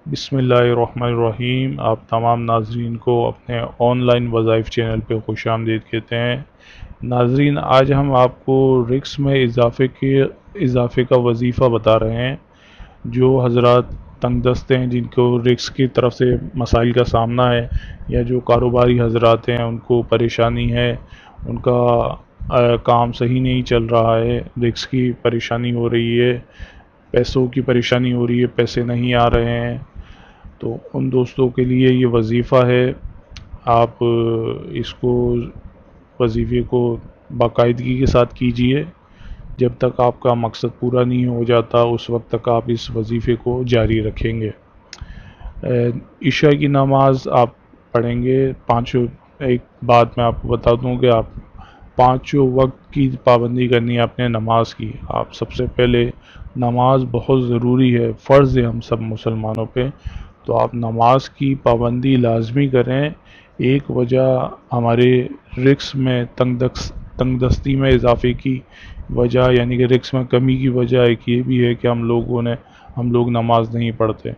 بسم اللہ الرحمن الرحیم۔ آپ تمام ناظرین کو اپنے آن لائن وظائف چینل پہ خوش آمدید کہتے ہیں۔ ناظرین، آج ہم آپ کو رزق میں اضافے کا وظیفہ بتا رہے ہیں۔ جو حضرات تنگ دست ہیں، جن کو رزق کی طرف سے مسائل کا سامنا ہے، یا جو کاروباری حضرات ہیں ان کو پریشانی ہے، ان کا کام صحیح نہیں چل رہا ہے، رزق کی پریشانی ہو رہی ہے، پیسوں کی پریشانی ہو رہی ہے، پیسے نہیں آ رہے ہیں، تو ان دوستوں کے لیے یہ وظیفہ ہے۔ آپ اس وظیفے کو باقاعدگی کے ساتھ کیجئے۔ جب تک آپ کا مقصد پورا نہیں ہو جاتا اس وقت تک آپ اس وظیفے کو جاری رکھیں گے۔ عشاء کی نماز آپ پڑھیں گے ایک بات میں آپ کو بتا دوں کہ آپ 5 وقت کی پابندی کرنی ہے اپنے نماز کی۔ آپ سب سے پہلے نماز بہت ضروری ہے، فرض ہے ہم سب مسلمانوں پہ، تو آپ نماز کی پابندی لازمی کریں۔ ایک وجہ ہمارے رزق میں تنگ دستی میں اضافے کی وجہ، یعنی کہ رزق میں کمی کی وجہ ایک یہ بھی ہے کہ ہم لوگ نماز نہیں پڑھتے،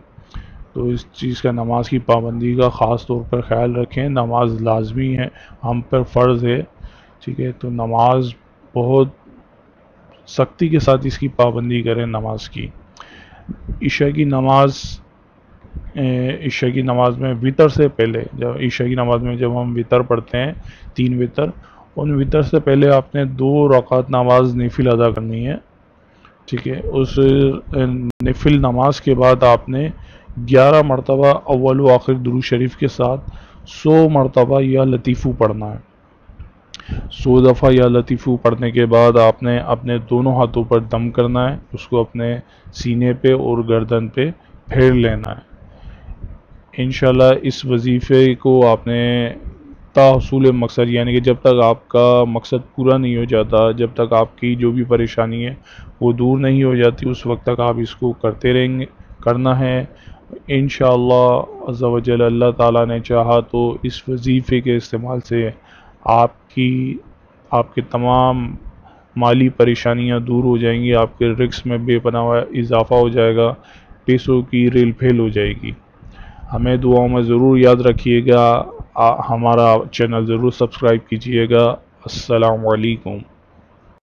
تو اس چیز کا، نماز کی پابندی کا خاص طور پر خیال رکھیں۔ نماز لازمی ہے، ہم پر فرض ہے، ٹھیک ہے؟ تو نماز بہت سختی کے ساتھ اس کی پابندی کریں نماز کی۔ عشاء کی نماز میں وطر سے پہلے، عشاء کی نماز میں جب ہم وطر پڑھتے ہیں، 3 وطر، ان وطر سے پہلے آپ نے 2 رکعت نماز نفل ادا کرنی ہے، ٹھیک ہے؟ اس نفل نماز کے بعد آپ نے 11 مرتبہ اول و آخر درود شریف کے ساتھ 100 مرتبہ یا لطیفو پڑھنا ہے۔ 100 دفعہ یا لطیفو پڑھنے کے بعد آپ نے اپنے دونوں ہاتھوں پر دم کرنا ہے، اس کو اپنے سینے پہ اور گردن پہ پھیر لینا ہے۔ انشاءاللہ اس وظیفے کو آپ نے تا حصول مقصد، یعنی کہ جب تک آپ کا مقصد پورا نہیں ہو جاتا، جب تک آپ کی جو بھی پریشانی ہے وہ دور نہیں ہو جاتی، اس وقت تک آپ اس کو کرنا ہے۔ انشاءاللہ عز و جل، اللہ تعالیٰ نے چاہا تو اس وظیفے کے استعمال سے آپ کے تمام مالی پریشانیاں دور ہو جائیں گی، آپ کے رزق میں بے پناہ اضافہ ہو جائے گا، پیسوں کی ریل پھیل ہو جائے گی۔ ہمیں دعاؤں میں ضرور یاد رکھیے گا، ہمارا چینل ضرور سبسکرائب کیجئے گا۔ السلام علیکم۔